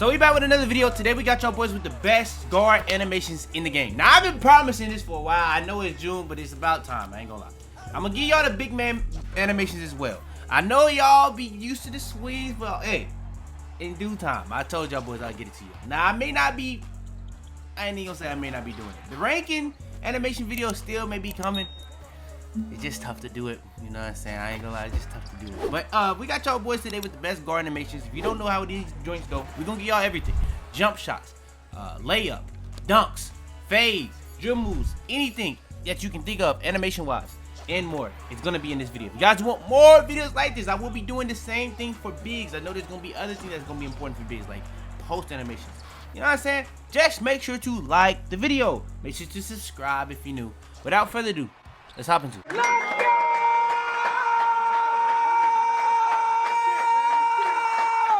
So we back with another video. Today we got y'all boys with the best guard animations in the game. Now I've been promising this for a while. I know it's June, but it's about time. I ain't gonna lie. I'm gonna give y'all the big man animations as well. I know y'all be used to the swings, but hey, in due time. I told y'all boys I'll get it to you. Now I ain't even gonna say I may not be doing it. The ranking animation video still may be coming. It's just tough to do it, you know what I'm saying? I ain't gonna lie, it's just tough to do it. But we got y'all boys today with the best guard animations. If you don't know how these joints go, we're gonna give y'all everything. Jump shots, layup, dunks, fades, dribble moves, anything that you can think of animation wise and more. It's gonna be in this video. If you guys want more videos like this, I will be doing the same thing for bigs. I know there's gonna be other things that's gonna be important for bigs, like post animations. You know what I'm saying? Just make sure to like the video. Make sure to subscribe if you're new. Without further ado, let's hop into it.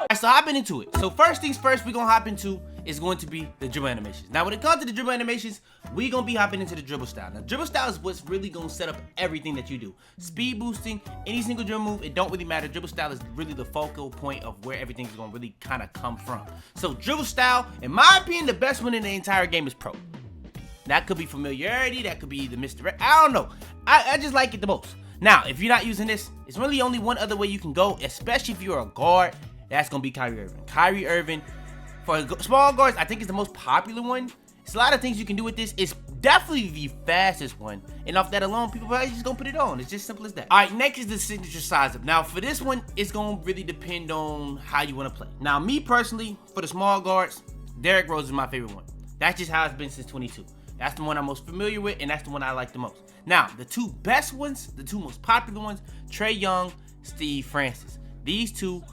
Alright, so hopping into it. So first things first, we're gonna hop into is going to be the dribble animations. Now when it comes to the dribble animations, we're gonna be hopping into the dribble style. Now dribble style is what's really gonna set up everything that you do. Speed boosting, any single dribble move, it don't really matter. Dribble style is really the focal point of where everything's gonna really kind of come from. So dribble style, in my opinion, the best one in the entire game is pro. That could be familiarity, that could be the misdirect, I don't know. I just like it the most. Now, if you're not using this, it's really only one other way you can go, especially if you're a guard. That's going to be Kyrie Irving. Kyrie Irving, for small guards, I think is the most popular one. It's a lot of things you can do with this. It's definitely the fastest one. And off that alone, people probably just going to put it on. It's just simple as that. All right, next is the signature size up. Now, for this one, it's going to really depend on how you want to play. Now, me personally, for the small guards, Derrick Rose is my favorite one. That's just how it's been since 22. That's the one I'm most familiar with, and that's the one I like the most. Now, the two best ones, the two most popular ones, Trae Young, Steve Francis. These two,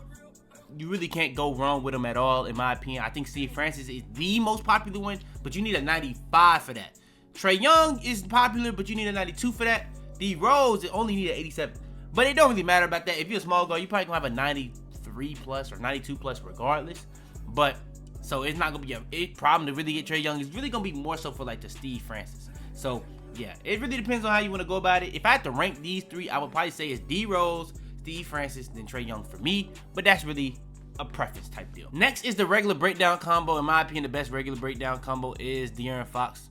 you really can't go wrong with them at all, in my opinion. I think Steve Francis is the most popular one, but you need a 95 for that. Trae Young is popular, but you need a 92 for that. D Rose, you only need an 87. But it don't really matter about that. If you're a small guard, you probably gonna have a 93 plus or 92 plus regardless. But so it's not gonna be a problem to really get Trae Young. It's really gonna be more so for like the Steve Francis. So yeah, it really depends on how you want to go about it. If I had to rank these three, I would probably say it's D Rose, Steve Francis, then Trae Young for me. But that's really a preference type deal. Next is the regular breakdown combo. In my opinion, the best regular breakdown combo is De'Aaron Fox.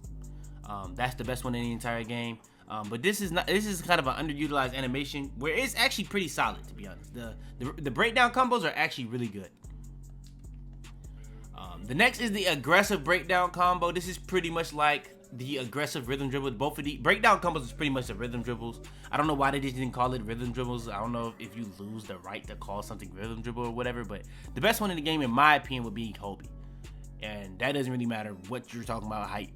That's the best one in the entire game. But this is kind of an underutilized animation where it's actually pretty solid, to be honest. The breakdown combos are actually really good. The next is the aggressive breakdown combo. This is pretty much like the aggressive rhythm dribble. Both of the breakdown combos is pretty much the rhythm dribbles. I don't know why they didn't call it rhythm dribbles. I don't know if you lose the right to call something rhythm dribble or whatever, but the best one in the game, in my opinion, would be Kobe. And that doesn't really matter what you're talking about, height.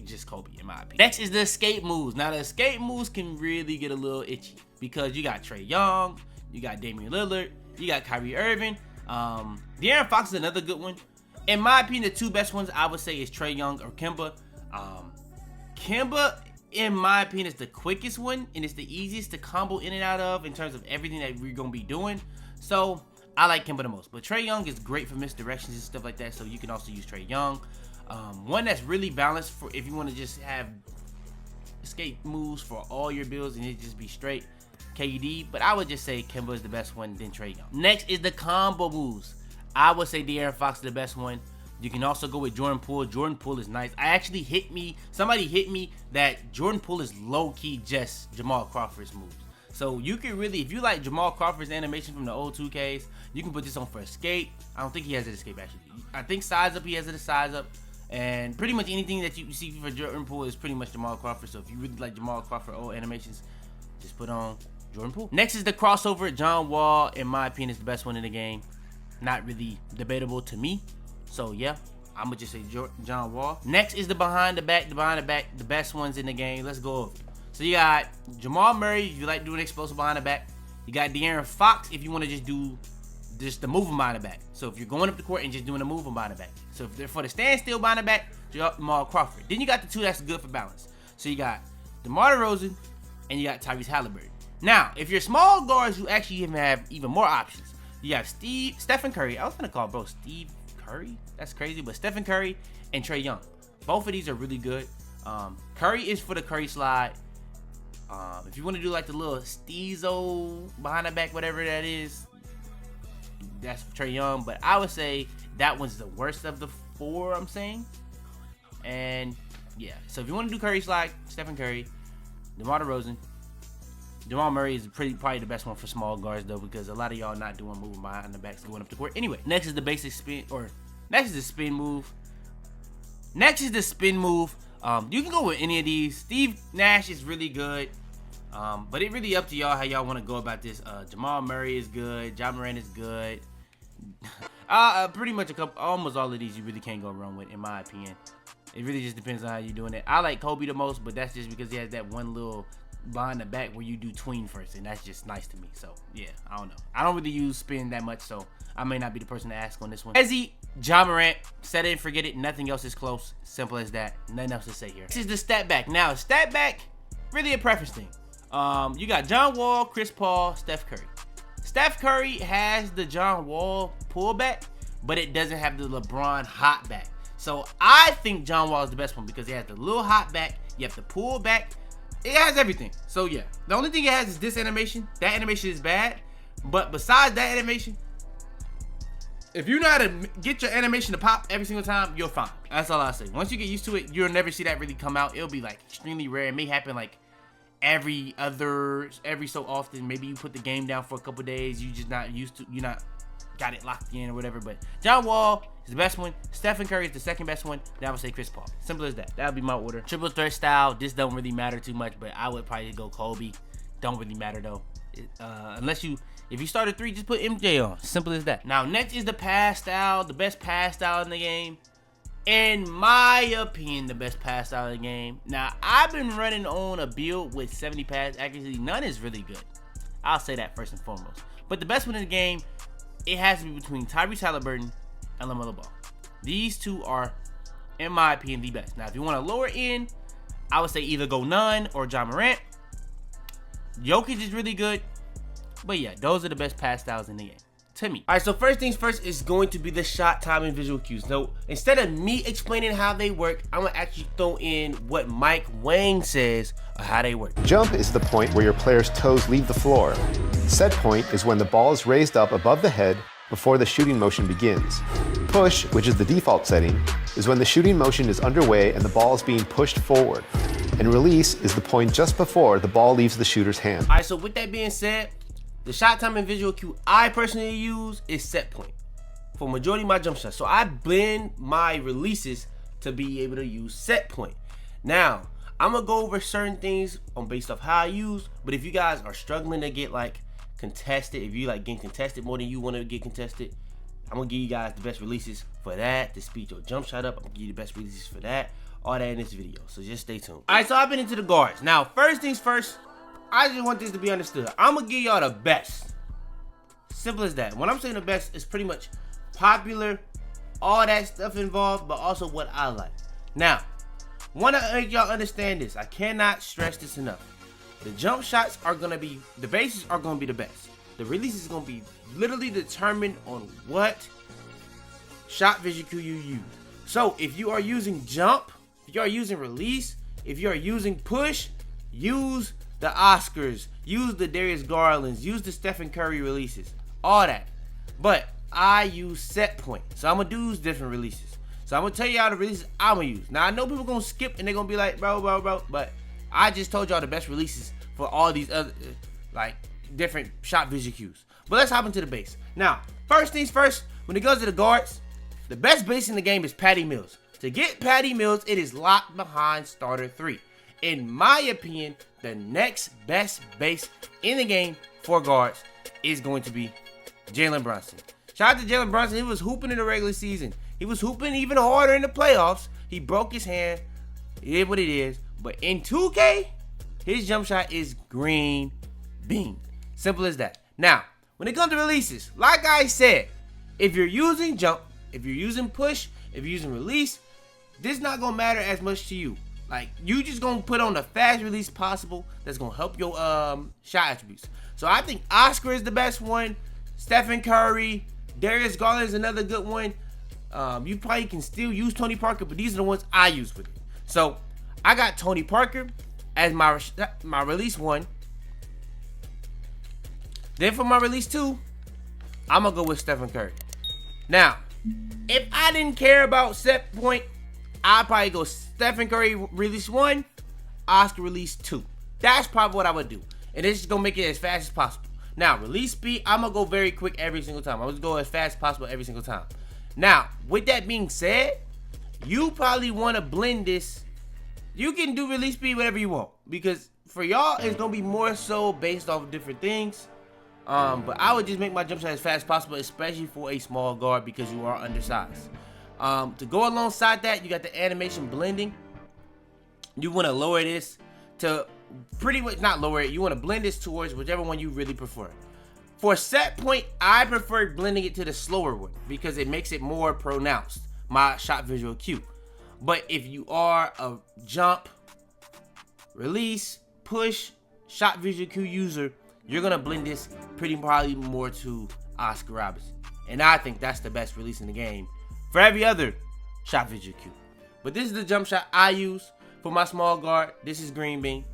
Just Kobe, in my opinion. Next is the escape moves. Now, the escape moves can really get a little itchy because you got Trae Young, you got Damian Lillard, you got Kyrie Irving. De'Aaron Fox is another good one. In my opinion, the two best ones I would say is Trae Young or Kemba. Kemba, in my opinion, is the quickest one and it's the easiest to combo in and out of in terms of everything that we're gonna be doing. So I like Kemba the most. But Trae Young is great for misdirections and stuff like that. So you can also use Trae Young. One that's really balanced for if you want to just have escape moves for all your builds and it just be straight KD. But I would just say Kemba is the best one, then Trae Young. Next is the combo moves. I would say De'Aaron Fox is the best one. You can also go with Jordan Poole. Jordan Poole is nice. Somebody hit me that Jordan Poole is low-key just Jamal Crawford's moves. So you can really, if you like Jamal Crawford's animation from the old 2Ks, you can put this on for escape. I don't think he has it escape actually. I think size up, he has it as size up. And pretty much anything that you see for Jordan Poole is pretty much Jamal Crawford. So if you really like Jamal Crawford old animations, just put on Jordan Poole. Next is the crossover. John Wall, in my opinion, is the best one in the game. Not really debatable to me. So yeah, I'm gonna just say John Wall. Next is the behind the back, the best ones in the game. Let's go over it. So you got Jamal Murray, if you like doing explosive behind the back. You got De'Aaron Fox, if you want to just do the move behind the back. So if you're going up the court and just doing a move behind the back. So if they're for the standstill behind the back, Jamal Crawford. Then you got the two that's good for balance. So you got DeMar DeRozan and you got Tyrese Halliburton. Now, if you're small guards, you actually even have even more options. You have Stephen Curry. I was gonna call bro Steve Curry. That's crazy, but Stephen Curry and Trae Young. Both of these are really good. Curry is for the Curry slide. If you want to do like the little Steezo behind the back, whatever that is, that's Trae Young, but I would say that one's the worst of the 4 I'm saying. And yeah, so if you want to do Curry slide, Stephen Curry, DeMar DeRozan. Jamal Murray is probably the best one for small guards though, because a lot of y'all not doing moving behind the backs going up the court. Anyway, next is the basic spin, or next is the spin move. You can go with any of these. Steve Nash is really good, but it really up to y'all how y'all want to go about this. Jamal Murray is good. Ja Morant is good. Pretty much almost all of these you really can't go wrong with, in my opinion. It really just depends on how you're doing it. I like Kobe the most, but that's just because he has that one little behind the back where you do tween first, and that's just nice to me. So yeah, I don't know. I don't really use spin that much, so I may not be the person to ask on this one. Ezzy, Ja Morant, set it and forget it. Nothing else is close. Simple as that. Nothing else to say here. This is the stat back. Now, stat back, really a preference thing. You got John Wall, Chris Paul, Steph Curry. Steph Curry has the John Wall pullback, but it doesn't have the LeBron hot back. So I think John Wall is the best one because it has the little hot back. You have the pull back. It has everything. So yeah, the only thing it has is this animation. That animation is bad, but besides that animation, if you know how to get your animation to pop every single time, you're fine. That's all I say. Once you get used to it, you'll never see that really come out. It'll be like extremely rare. It may happen like every so often. Maybe you put the game down for a couple days. You just not used to. You're not got it locked in or whatever. But John Wall is the best one. Stephen Curry is the second best one. Then I would say Chris Paul. Simple as that. That would be my order. Triple threat style. This don't really matter too much, but I would probably go Kobe. Don't really matter though. If you start a 3, just put MJ on. Simple as that. Now next is the pass style. The best pass style in the game. In my opinion, the best pass style in the game. Now I've been running on a build with 70 pass accuracy. None is really good. I'll say that first and foremost. But the best one in the game, it has to be between Tyrese Halliburton and LaMelo Ball. These two are, in my opinion, the best. Now, if you want a lower end, I would say either go none or Ja Morant. Jokic is really good. But yeah, those are the best pass styles in the game, to me. All right, so first things first is going to be the shot timing visual cues. So instead of me explaining how they work, I'm going to actually throw in what Mike Wang says of how they work. Jump is the point where your player's toes leave the floor. Set point is when the ball is raised up above the head before the shooting motion begins. Push, which is the default setting, is when the shooting motion is underway and the ball is being pushed forward. And release is the point just before the ball leaves the shooter's hand. All right, so with that being said, the shot timing visual cue I personally use is set point for majority of my jump shots. So I blend my releases to be able to use set point. Now, I'm gonna go over certain things based off how I use, but if you guys are struggling to get like contested, if you like getting contested more than you want to get contested, I'm gonna give you guys the best releases for that to speed your jump shot up. I'm gonna give you the best releases for that, all that in this video, so just stay tuned. All right, so I've been into the guards. Now, first things first, I just want this to be understood. I'm gonna give y'all the best. Simple as that. When I'm saying the best, it's pretty much popular, all that stuff involved, but also what I like. Now, want to make y'all understand this. I cannot stress this enough. The jump shots are gonna be, the bases are gonna be the best. The releases is gonna be literally determined on what shot visual cue you use. So if you are using jump, if you are using release, if you are using push, use the Oscars, use the Darius Garlands, use the Stephen Curry releases, all that. But I use set point, so I'm gonna do different releases. So I'm gonna tell you all the releases I'm gonna use. Now I know people gonna skip and they're gonna be like, bro, but I just told y'all the best releases for all these other like different shot visual cues. But let's hop into the base. Now, first things first, when it goes to the guards, the best base in the game is Patty Mills. To get Patty Mills, it is locked behind starter 3. In my opinion, the next best base in the game for guards is going to be Jalen Brunson. Shout out to Jalen Brunson. He was hooping in the regular season. He was hooping even harder in the playoffs. He broke his hand. It is what it is. But in 2K, his jump shot is green bean. Simple as that. Now, when it comes to releases, like I said, if you're using jump, if you're using push, if you're using release, this is not going to matter as much to you. Like, you just going to put on the fast release possible that's going to help your shot attributes. So I think Oscar is the best one. Stephen Curry, Darius Garland is another good one. You probably can still use Tony Parker, but these are the ones I use with it. So I got Tony Parker as my release 1. Then for my release 2, I'm gonna go with Stephen Curry. Now, if I didn't care about set point, I'd probably go Stephen Curry release 1, Oscar release 2. That's probably what I would do. And this is gonna make it as fast as possible. Now, release speed, I'm gonna go very quick every single time. I'm gonna go as fast as possible every single time. Now, with that being said, you probably wanna blend this. You can do release speed whatever you want, because for y'all, it's gonna be more so based off of different things. But I would just make my jump shot as fast as possible, especially for a small guard, because you are undersized. To go alongside that, you got the animation blending. You want to lower this to pretty much, not lower it, you want to blend this towards whichever one you really prefer. For set point, I prefer blending it to the slower one because it makes it more pronounced, my shot visual cue. But if you are a jump, release, push, shot visual cue user, you're going to blend this pretty probably more to Oscar Robertson. And I think that's the best release in the game for every other shot visual cue. But this is the jump shot I use for my small guard. This is green bean.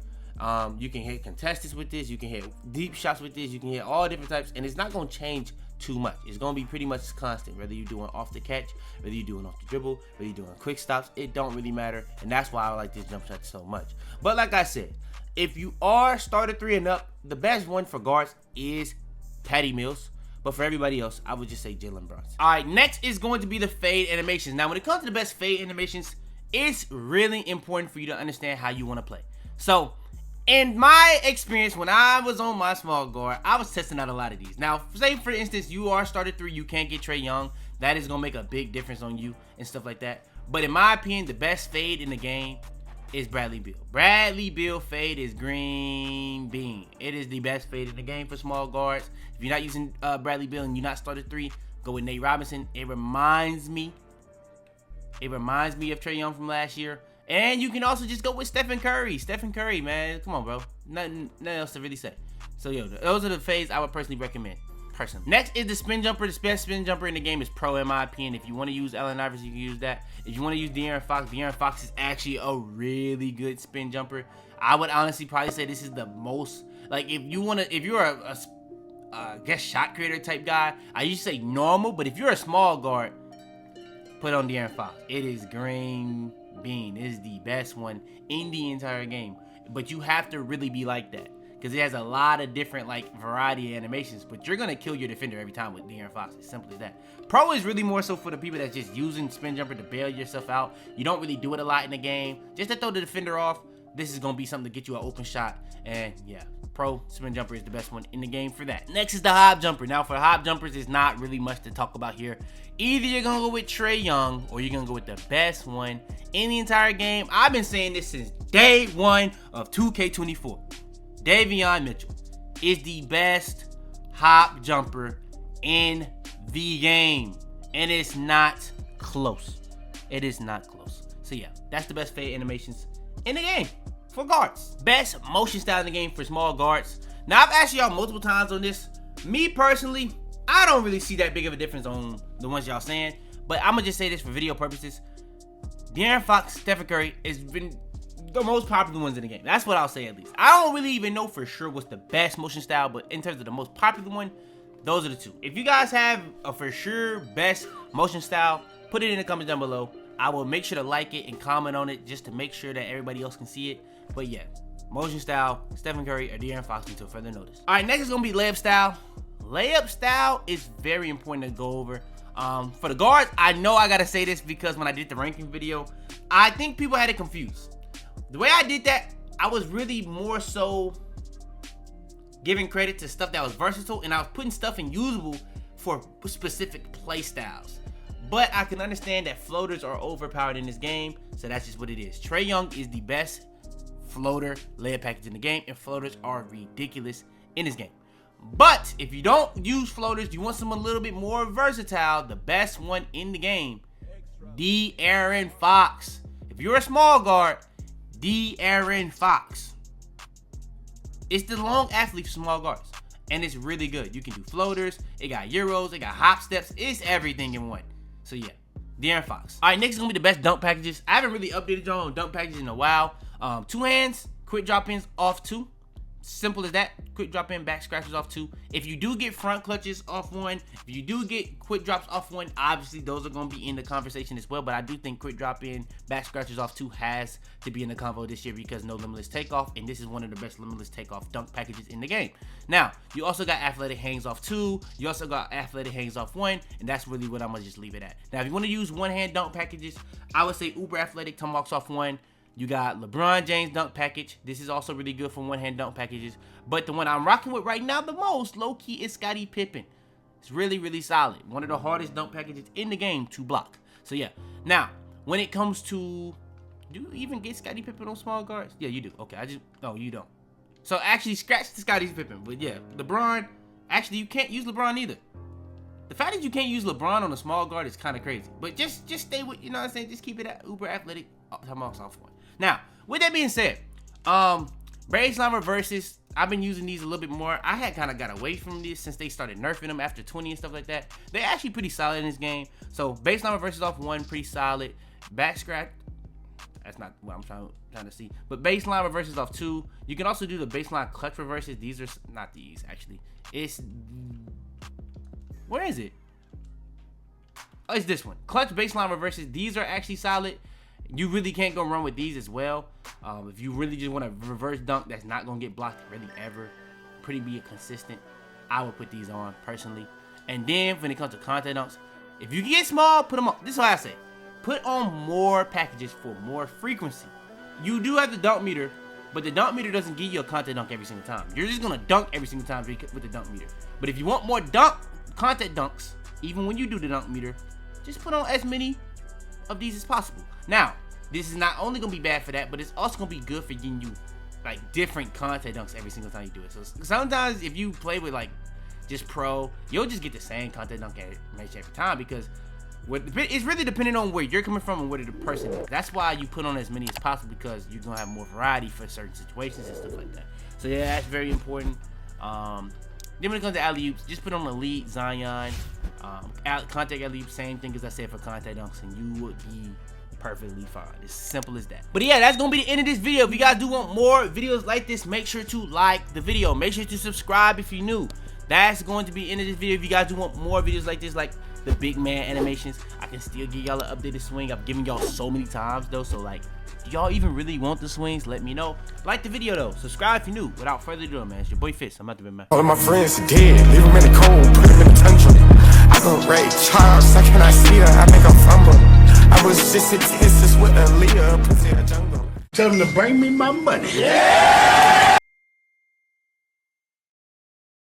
You can hit contestants with this. You can hit deep shots with this. You can hit all different types. And it's not going to change too much. It's going to be pretty much constant. Whether you're doing off the catch, whether you're doing off the dribble, whether you're doing quick stops, it don't really matter. And that's why I like this jump shot so much. But like I said, if you are starter 3 and up, the best one for guards is Patty Mills. But for everybody else, I would just say Jalen Brunson. All right, next is going to be the fade animations. Now, when it comes to the best fade animations, it's really important for you to understand how you want to play. So, in my experience, when I was on my small guard, I was testing out a lot of these. Now, say for instance, you are starter 3, you can't get Trae Young. That is going to make a big difference on you and stuff like that. But in my opinion, the best fade in the game is Bradley Beal. Bradley Beal fade is green bean. It is the best fade in the game for small guards. If you're not using Bradley Beal and you're not starter 3, go with Nate Robinson. It reminds me of Trae Young from last year. And you can also just go with Stephen Curry. Stephen Curry, man. Come on, bro. Nothing else to really say. So, yo, those are the fades I would personally recommend. Next is the spin jumper. The best spin jumper in the game is Pro, in my opinion. If you want to use Allen Iverson, you can use that. If you want to use De'Aaron Fox is actually a really good spin jumper. I would honestly probably say this is the most, like, if you're a guess shot creator type guy, I usually say normal, but if you're a small guard, put on De'Aaron Fox. It is green bean. It is the best one in the entire game. But you have to really be like that, because it has a lot of different, like, variety of animations, but you're going to kill your defender every time with De'Aaron Fox. It's simple as that. Pro is really more so for the people that's just using spin jumper to bail yourself out. You don't really do it a lot in the game. Just to throw the defender off, this is going to be something to get you an open shot. And, yeah, Pro spin jumper is the best one in the game for that. Next is the hop jumper. Now, for hop jumpers, there's not really much to talk about here. Either you're going to go with Trae Young, or you're going to go with the best one in the entire game. I've been saying this since day 1 of 2K24. Davion Mitchell is the best hop jumper in the game, and it's not close. It is not close. So yeah, that's the best fade animations in the game for guards. Best motion style in the game for small guards. Now, I've asked y'all multiple times on this. Me personally, I don't really see that big of a difference on the ones y'all saying, but I'm gonna just say this for video purposes. De'Aaron Fox, Stephen Curry has been the most popular ones in the game. That's what I'll say, at least. I don't really even know for sure what's the best motion style, but in terms of the most popular one, those are the two. If you guys have a for sure best motion style, put it in the comments down below. I will make sure to like it and comment on it just to make sure that everybody else can see it. But yeah, motion style, Stephen Curry or De'Aaron Fox until further notice. All right, next is gonna be layup style. Layup style is very important to go over. For the guards, I know I gotta say this because when I did the ranking video, I think people had it confused. The way I did that, I was really more so giving credit to stuff that was versatile, and I was putting stuff in usable for specific play styles. But I can understand that floaters are overpowered in this game, so that's just what it is. Trae Young is the best floater layup package in the game, and floaters are ridiculous in this game. But if you don't use floaters, you want someone a little bit more versatile, the best one in the game, De'Aaron Fox. If you're a small guard, De'Aaron Fox. It's the long athlete for small guards, and it's really good. You can do floaters, it got euros, it got hop steps, it's everything in one. So yeah, De'Aaron Fox. All right, next is gonna be the best dunk packages. I haven't really updated y'all on dunk packages in a while. Two hands, quick drop ins, off 2. Simple as that. Quick drop in, back scratches off 2. If you do get front clutches off 1, if you do get quick drops off 1, obviously those are going to be in the conversation as well. But I do think quick drop in, back scratches off 2 has to be in the convo this year because no limitless takeoff. And this is one of the best limitless takeoff dunk packages in the game. Now, you also got athletic hangs off 2. You also got athletic hangs off 1. And that's really what I'm going to just leave it at. Now, if you want to use one-hand dunk packages, I would say uber athletic tomahawks off 1. You got LeBron James dunk package. This is also really good for one-hand dunk packages. But the one I'm rocking with right now the most, low-key, is Scottie Pippen. It's really, really solid. One of the hardest dunk packages in the game to block. So, yeah. Now, when it comes to... Do you even get Scottie Pippen on small guards? Yeah, you do. Okay, Oh, you don't. So, actually, scratch the Scottie Pippen. But, yeah, LeBron... Actually, you can't use LeBron either. The fact that you can't use LeBron on a small guard is kind of crazy. But just stay with... You know what I'm saying? Just keep it at uber athletic. Tomahawks off 1. Now, with that being said, baseline reverses, I've been using these a little bit more. I had kind of got away from this since they started nerfing them after 20 and stuff like that. They're actually pretty solid in this game. So, baseline reverses off 1, pretty solid. Back scratch, that's not what I'm trying to see. But baseline reverses off 2. You can also do the baseline clutch reverses. These are not these, actually. It's... Where is it? Oh, it's this one. Clutch baseline reverses. These are actually solid. You really can't go wrong with these as well. If you really just want to reverse dunk that's not going to get blocked really ever, pretty be consistent, I would put these on personally. And then when it comes to contact dunks, if you get small, put them on. This is what I say. Put on more packages for more frequency. You do have the dunk meter, but the dunk meter doesn't give you a contact dunk every single time. You're just going to dunk every single time with the dunk meter. But if you want more contact dunks, even when you do the dunk meter, just put on as many of these as possible. Now, this is not only going to be bad for that, but it's also going to be good for getting you, like, different contact dunks every single time you do it. So, sometimes if you play with, like, just pro, you'll just get the same contact dunk match every time because it's really depending on where you're coming from and where the person is. That's why you put on as many as possible because you're going to have more variety for certain situations and stuff like that. So, yeah, that's very important. Then when it comes to alley-oops, just put on Elite, Zion, contact alley-oops, same thing as I said for contact dunks, and you would be perfectly fine. It's simple as that. But yeah, that's gonna be the end of this video. If you guys do want more videos like this, make sure to like the video. Make sure to subscribe if you're new. That's going to be the end of this video. If you guys do want more videos like this, like the big man animations, I can still give y'all an updated swing. I've given y'all so many times though, so like, do y'all even really want the swings? Let me know. Like the video though. Subscribe if you're new. Without further ado, man, it's your boy Fitz. I'm out the man. All of my friends are dead. Leave them in the cold, put them in the tundra. I go Ray Charles, I cannot see her, I make her fumble. I was just in Texas with Aaliyah, put in a jungle. Tell them to bring me my money. Yeah!